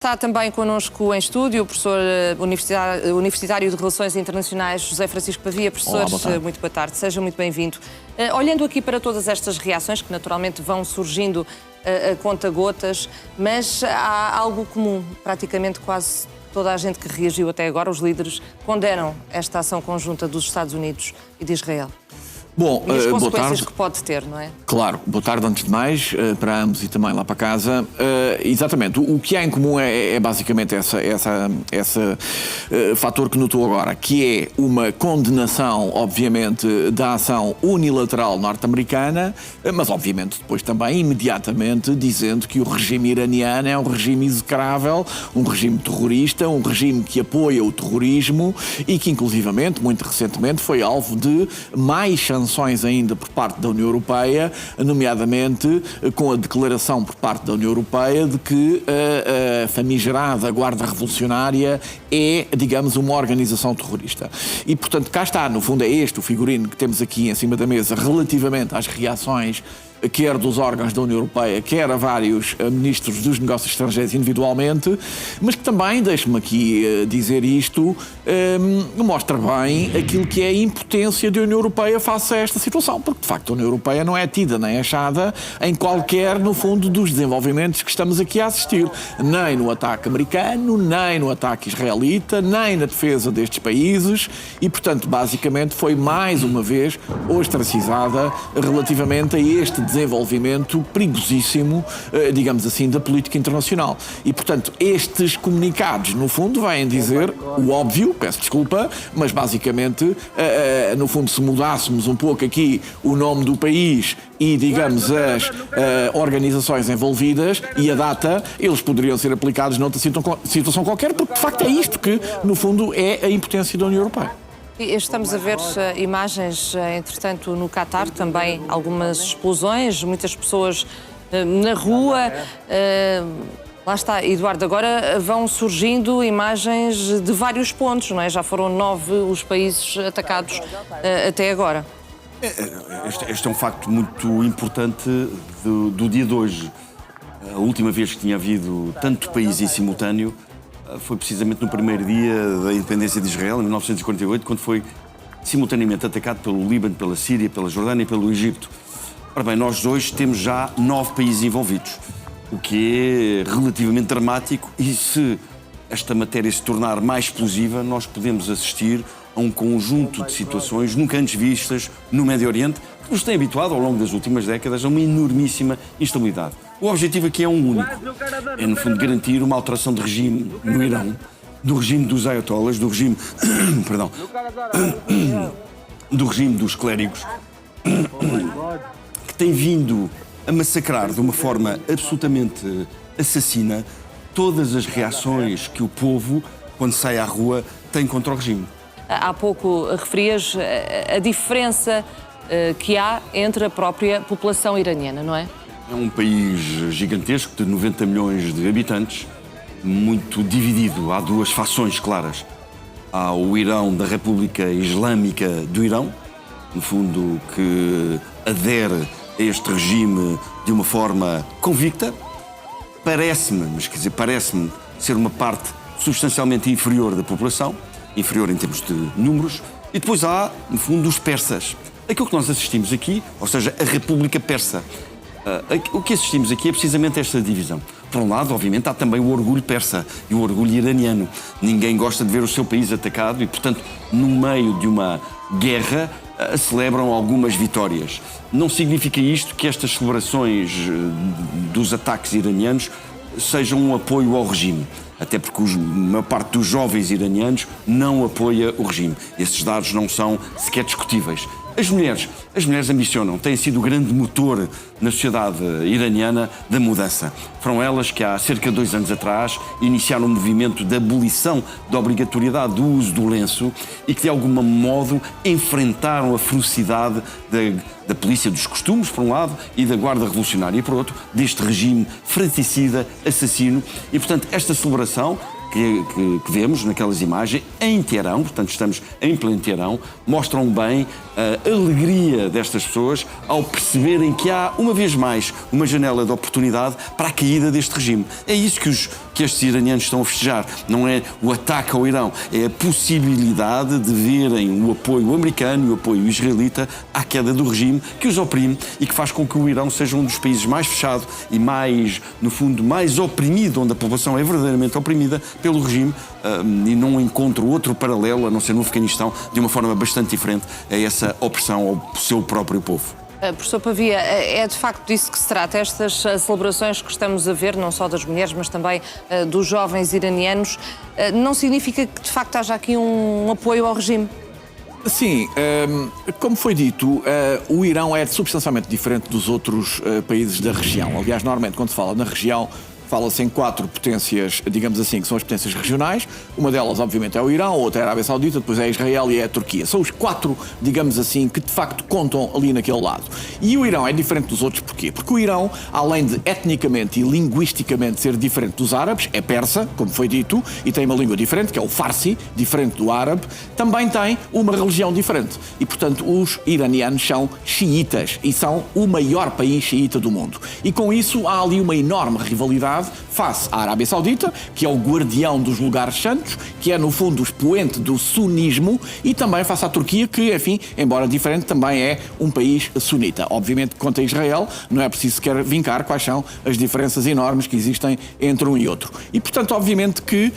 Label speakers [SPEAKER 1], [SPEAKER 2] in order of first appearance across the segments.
[SPEAKER 1] Está também connosco em estúdio o professor universitário de Relações Internacionais, José Francisco Pavia. Professor, muito boa tarde, seja muito bem-vindo. Olhando aqui para todas estas reações, que naturalmente vão surgindo a conta-gotas, mas há algo comum, praticamente quase toda a gente que reagiu até agora, os líderes, condenam esta ação conjunta dos Estados Unidos e de Israel.
[SPEAKER 2] Bom,
[SPEAKER 1] e as
[SPEAKER 2] boa
[SPEAKER 1] consequências
[SPEAKER 2] tarde.
[SPEAKER 1] que pode ter, não é?
[SPEAKER 2] Claro, boa tarde antes de mais, para ambos e também lá para casa. Exatamente, o que há em comum é basicamente esse fator que notou agora, que é uma condenação, obviamente, da ação unilateral norte-americana, mas obviamente depois também, imediatamente, dizendo que o regime iraniano é um regime execrável, um regime terrorista, um regime que apoia o terrorismo e que, inclusivamente, muito recentemente, foi alvo de mais sanções ainda por parte da União Europeia, nomeadamente com a declaração por parte da União Europeia de que a famigerada Guarda Revolucionária é, digamos, uma organização terrorista. E, portanto, cá está, no fundo é este o figurino que temos aqui em cima da mesa relativamente às reações quer dos órgãos da União Europeia, quer a vários ministros dos negócios estrangeiros individualmente, mas que também, deixe-me aqui dizer isto, mostra bem aquilo que é a impotência da União Europeia face a esta situação, porque de facto a União Europeia não é tida nem achada em qualquer, no fundo, dos desenvolvimentos que estamos aqui a assistir, nem no ataque americano, nem no ataque israelita, nem na defesa destes países e, portanto, basicamente foi mais uma vez ostracizada relativamente a este desenvolvimento perigosíssimo, digamos assim, da política internacional. E, portanto, estes comunicados, no fundo, vêm dizer o óbvio, peço desculpa, mas basicamente, no fundo, se mudássemos um pouco aqui o nome do país e, digamos, as organizações envolvidas e a data, eles poderiam ser aplicados noutra situação qualquer, porque, de facto, é isto que, no fundo, é a impotência da União Europeia.
[SPEAKER 1] Estamos a ver imagens, entretanto, no Catar, também algumas explosões, muitas pessoas na rua. Lá está, Eduardo, agora vão surgindo imagens de vários pontos, não é? Já foram 9 os países atacados até agora.
[SPEAKER 3] Este é um facto muito importante do dia de hoje. A última vez que tinha havido tanto país em simultâneo foi precisamente no primeiro dia da independência de Israel, em 1948, quando foi simultaneamente atacado pelo Líbano, pela Síria, pela Jordânia e pelo Egito. Ora bem, nós hoje temos já 9 países envolvidos, o que é relativamente dramático e se esta matéria se tornar mais explosiva, nós podemos assistir a um conjunto de situações nunca antes vistas no Médio Oriente, que nos tem habituado ao longo das últimas décadas a uma enormíssima instabilidade. O objetivo aqui é um único, é no fundo garantir uma alteração de regime no Irão, do regime dos ayatollahs, do regime, perdão, do regime dos clérigos, que tem vindo a massacrar de uma forma absolutamente assassina todas as reações que o povo, quando sai à rua, tem contra o regime.
[SPEAKER 1] Há pouco referias a diferença que há entre a própria população iraniana, não é?
[SPEAKER 3] É um país gigantesco, de 90 milhões de habitantes, muito dividido. Há duas fações claras. Há o Irão da República Islâmica do Irão, no fundo, que adere a este regime de uma forma convicta. Parece-me, mas quer dizer, parece-me ser uma parte substancialmente inferior da população, inferior em termos de números. E depois há, no fundo, os persas. Aquilo que nós assistimos aqui, ou seja, a República Persa. O que assistimos aqui é precisamente esta divisão. Por um lado, obviamente, há também o orgulho persa e o orgulho iraniano. Ninguém gosta de ver o seu país atacado e, portanto, no meio de uma guerra, celebram algumas vitórias. Não significa isto que estas celebrações dos ataques iranianos sejam um apoio ao regime. Até porque a maior parte dos jovens iranianos não apoia o regime. Esses dados não são sequer discutíveis. As mulheres ambicionam, têm sido o grande motor na sociedade iraniana da mudança. Foram elas que há cerca de 2 anos atrás iniciaram um movimento de abolição da obrigatoriedade do uso do lenço e que de algum modo enfrentaram a ferocidade da polícia dos costumes, por um lado, e da Guarda Revolucionária, por outro, deste regime fratricida, assassino. E, portanto, esta celebração que vemos naquelas imagens, em Teherão, portanto estamos em pleno Teherão, mostram bem a alegria destas pessoas ao perceberem que há, uma vez mais, uma janela de oportunidade para a caída deste regime. É isso que estes iranianos estão a festejar. Não é o ataque ao Irão, é a possibilidade de verem o apoio americano e o apoio israelita à queda do regime que os oprime e que faz com que o Irão seja um dos países mais fechado e mais, no fundo, mais oprimido, onde a população é verdadeiramente oprimida pelo regime, e não encontro outro paralelo, a não ser no Afeganistão, de uma forma bastante diferente a essa opressão ao seu próprio povo.
[SPEAKER 1] Professor Pavia, é de facto disso que se trata, estas celebrações que estamos a ver, não só das mulheres, mas também dos jovens iranianos, não significa que de facto haja aqui um apoio ao regime?
[SPEAKER 2] Sim, como foi dito, o Irão é substancialmente diferente dos outros países da região. Aliás, normalmente quando se fala na região, fala-se em 4 potências, digamos assim, que são as potências regionais. Uma delas, obviamente, é o Irão, outra é a Arábia Saudita, depois é Israel e é a Turquia. São os 4, digamos assim, que de facto contam ali naquele lado. E o Irão é diferente dos outros porquê? Porque o Irão, além de etnicamente e linguisticamente ser diferente dos árabes, é persa, como foi dito, e tem uma língua diferente, que é o Farsi, diferente do árabe, também tem uma religião diferente. E, portanto, os iranianos são xiitas e são o maior país xiita do mundo. E com isso há ali uma enorme rivalidade face à Arábia Saudita, que é o guardião dos lugares santos, que é no fundo o expoente do sunismo, e também face à Turquia, que, enfim, embora diferente, também é um país sunita. Obviamente, quanto a Israel, não é preciso sequer vincar quais são as diferenças enormes que existem entre um e outro. E, portanto, obviamente que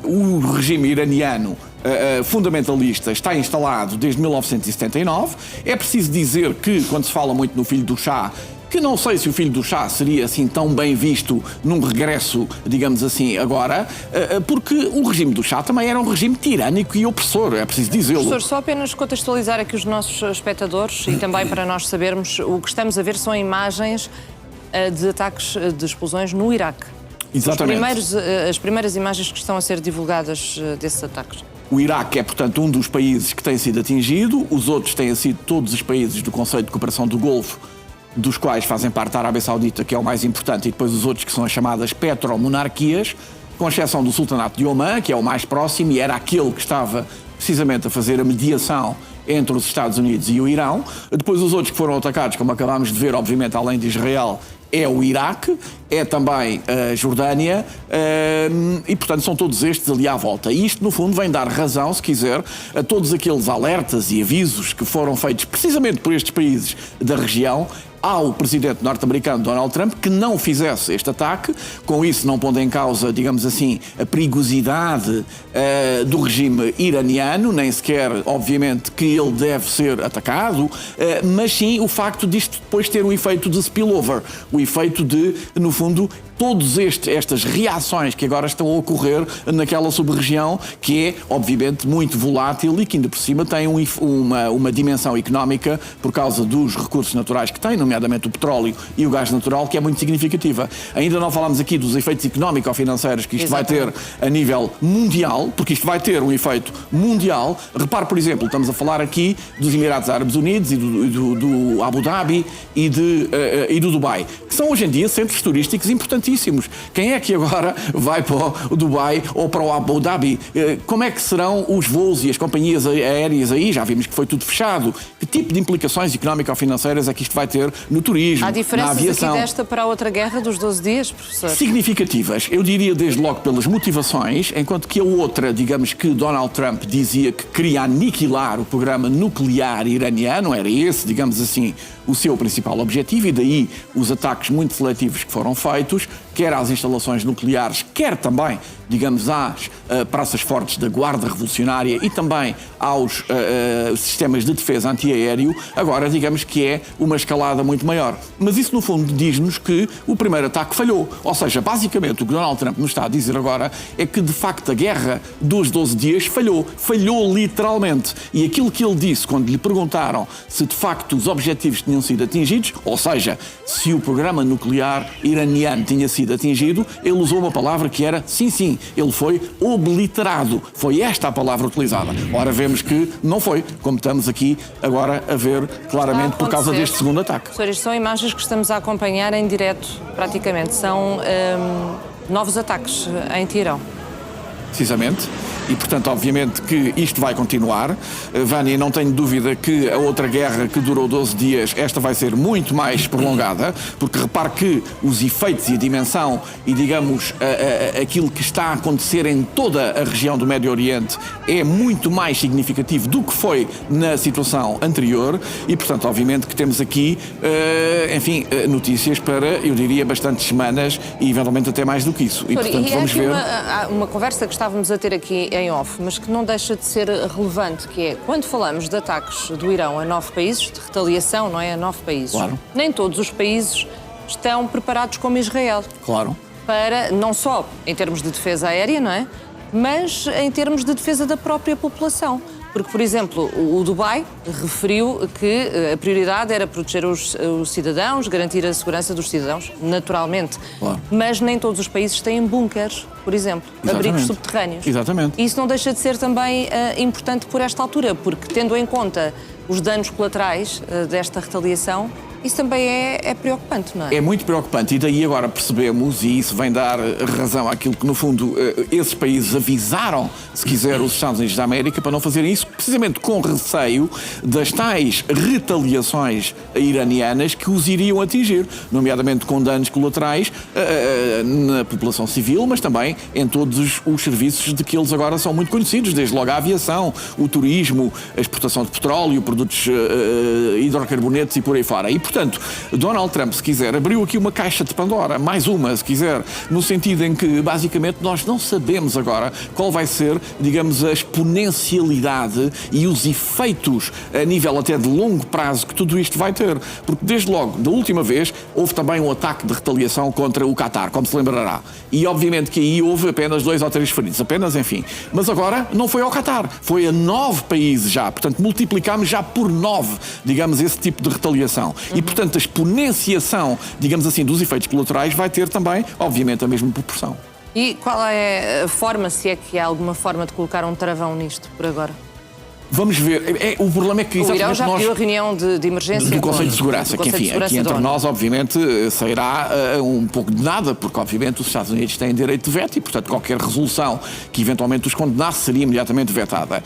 [SPEAKER 2] o regime iraniano fundamentalista está instalado desde 1979. É preciso dizer que, quando se fala muito no filho do Shah, que não sei se o filho do Shah seria assim tão bem visto num regresso, digamos assim, agora, porque o regime do Shah também era um regime tirânico e opressor, é preciso dizê-lo.
[SPEAKER 1] Professor, só apenas contextualizar aqui os nossos espectadores e também para nós sabermos, o que estamos a ver são imagens de ataques de explosões no Iraque.
[SPEAKER 2] Exatamente.
[SPEAKER 1] As primeiras imagens que estão a ser divulgadas desses ataques.
[SPEAKER 2] O Iraque é, portanto, um dos países que tem sido atingido, os outros têm sido todos os países do Conselho de Cooperação do Golfo, dos quais fazem parte a Arábia Saudita, que é o mais importante, e depois os outros que são as chamadas petromonarquias, com exceção do Sultanato de Omã, que é o mais próximo e era aquele que estava precisamente a fazer a mediação entre os Estados Unidos e o Irão. Depois os outros que foram atacados, como acabámos de ver, obviamente, além de Israel, é o Iraque, é também a Jordânia, e portanto são todos estes ali à volta. E isto, no fundo, vem dar razão, se quiser, a todos aqueles alertas e avisos que foram feitos precisamente por estes países da região ao presidente norte-americano Donald Trump que não fizesse este ataque, com isso não pondo em causa, digamos assim, a perigosidade do regime iraniano, nem sequer, obviamente, que ele deve ser atacado, mas sim o facto disto depois ter um efeito de spillover, o efeito de, no fundo, todas estas reações que agora estão a ocorrer naquela sub-região que é, obviamente, muito volátil e que ainda por cima tem uma dimensão económica por causa dos recursos naturais que tem, nomeadamente o petróleo e o gás natural, que é muito significativa. Ainda não falámos aqui dos efeitos económico-financeiros que isto vai ter a nível mundial, porque isto vai ter um efeito mundial. Repare, por exemplo, estamos a falar aqui dos Emirados Árabes Unidos e do Abu Dhabi e do Dubai, que são hoje em dia centros turísticos importantíssimos. Quem é que agora vai para o Dubai ou para o Abu Dhabi? Como é que serão os voos e as companhias aéreas aí? Já vimos que foi tudo fechado. Que tipo de implicações económico-financeiras é que isto vai ter no turismo,
[SPEAKER 1] há diferenças
[SPEAKER 2] na aviação?
[SPEAKER 1] Aqui desta para a outra guerra dos 12 dias, professor?
[SPEAKER 2] Significativas. Eu diria desde logo pelas motivações, enquanto que a outra, digamos que Donald Trump dizia que queria aniquilar o programa nuclear iraniano, era esse, digamos assim, o seu principal objetivo, e daí os ataques muito seletivos que foram feitos, quer às instalações nucleares, quer também, digamos, às praças fortes da Guarda Revolucionária e também aos sistemas de defesa antiaéreo. Agora, digamos que é uma escalada muito maior. Mas isso, no fundo, diz-nos que o primeiro ataque falhou. Ou seja, basicamente, o que Donald Trump nos está a dizer agora é que, de facto, a guerra dos 12 dias falhou. Falhou literalmente. E aquilo que ele disse quando lhe perguntaram se, de facto, os objetivos tinham sido atingidos, ou seja, se o programa nuclear iraniano tinha sido atingido, ele usou uma palavra que era sim, ele foi obliterado. Foi esta a palavra utilizada. Ora, vemos que não foi, como estamos aqui agora a ver claramente por causa deste segundo ataque.
[SPEAKER 1] Professor, isto são imagens que estamos a acompanhar em direto, praticamente. São novos ataques em Teherão.
[SPEAKER 2] Precisamente. E, portanto, obviamente que isto vai continuar. Vânia, não tenho dúvida que a outra guerra que durou 12 dias, esta vai ser muito mais prolongada, porque repare que os efeitos e a dimensão e, digamos, aquilo que está a acontecer em toda a região do Médio Oriente é muito mais significativo do que foi na situação anterior e, portanto, obviamente que temos aqui, notícias para, eu diria, bastantes semanas e, eventualmente, até mais do que isso. E, portanto, vamos ver...
[SPEAKER 1] uma conversa que estávamos a ter aqui em off, mas que não deixa de ser relevante, que é, quando falamos de ataques do Irão a 9 países, de retaliação, não é? A 9 países.
[SPEAKER 2] Claro.
[SPEAKER 1] Nem todos os países estão preparados como Israel.
[SPEAKER 2] Claro.
[SPEAKER 1] Para, não só em termos de defesa aérea, não é? Mas em termos de defesa da própria população. Porque, por exemplo, o Dubai referiu que a prioridade era proteger os cidadãos, garantir a segurança dos cidadãos, naturalmente.
[SPEAKER 2] Claro.
[SPEAKER 1] Mas nem todos os países têm bunkers, por exemplo, abrigos subterrâneos.
[SPEAKER 2] Exatamente.
[SPEAKER 1] E isso não deixa de ser também importante por esta altura, porque, tendo em conta os danos colaterais desta retaliação, isso também é preocupante, não é?
[SPEAKER 2] É muito preocupante e daí agora percebemos, e isso vem dar razão àquilo que, no fundo, esses países avisaram, se quiser, os Estados Unidos da América para não fazerem isso, precisamente com receio das tais retaliações iranianas que os iriam atingir, nomeadamente com danos colaterais na população civil, mas também em todos os serviços de que eles agora são muito conhecidos, desde logo a aviação, o turismo, a exportação de petróleo, produtos hidrocarbonetos e por aí fora. E, portanto, Donald Trump, se quiser, abriu aqui uma caixa de Pandora, mais uma, se quiser, no sentido em que, basicamente, nós não sabemos agora qual vai ser, digamos, a exponencialidade e os efeitos a nível até de longo prazo que tudo isto vai ter. Porque, desde logo, da última vez, houve também um ataque de retaliação contra o Qatar, como se lembrará. E, obviamente, que aí houve apenas 2 ou 3 feridos, apenas, enfim. Mas agora não foi ao Qatar, foi a 9 países já. Portanto, multiplicámos já por 9, digamos, esse tipo de retaliação. E, portanto, a exponenciação, digamos assim, dos efeitos colaterais vai ter também, obviamente, a mesma proporção.
[SPEAKER 1] E qual é a forma, se é que há alguma forma de colocar um travão nisto, por agora?
[SPEAKER 2] Vamos ver. O problema é que
[SPEAKER 1] o Irão já pediu a reunião de emergência
[SPEAKER 2] do Conselho de Segurança, que, enfim, aqui entre nós, obviamente, sairá um pouco de nada, porque, obviamente, os Estados Unidos têm direito de veto e, portanto, qualquer resolução que eventualmente os condenasse seria imediatamente vetada.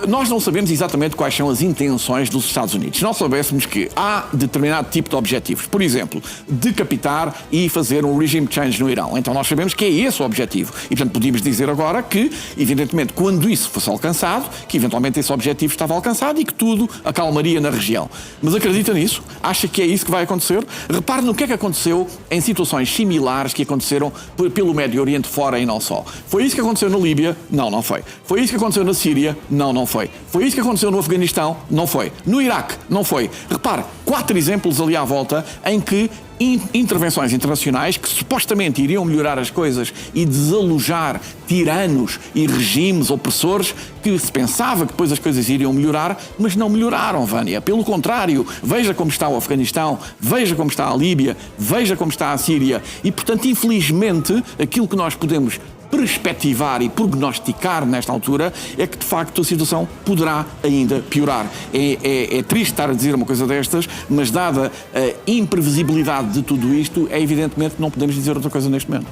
[SPEAKER 2] Nós não sabemos exatamente quais são as intenções dos Estados Unidos. Se nós soubéssemos que há determinado tipo de objetivos, por exemplo, decapitar e fazer um regime change no Irão, então nós sabemos que é esse o objetivo. E, portanto, podíamos dizer agora que, evidentemente, quando isso fosse alcançado, que eventualmente esse objetivo estava alcançado e que tudo acalmaria na região. Mas acredita nisso? Acha que é isso que vai acontecer? Repare no que é que aconteceu em situações similares que aconteceram pelo Médio Oriente fora e não só. Foi isso que aconteceu na Líbia? Não, não foi. Foi isso que aconteceu na Síria? Não, não foi. Foi isso que aconteceu no Afeganistão? Não foi. No Iraque? Não foi. Repare, 4 exemplos ali à volta em que intervenções internacionais que supostamente iriam melhorar as coisas e desalojar tiranos e regimes opressores que se pensava que depois as coisas iriam melhorar, mas não melhoraram, Vânia. Pelo contrário, veja como está o Afeganistão, veja como está a Líbia, veja como está a Síria e, portanto, infelizmente, aquilo que nós podemos perspectivar e prognosticar nesta altura é que, de facto, a situação poderá ainda piorar. É triste estar a dizer uma coisa destas, mas dada a imprevisibilidade de tudo isto, é evidentemente que não podemos dizer outra coisa neste momento.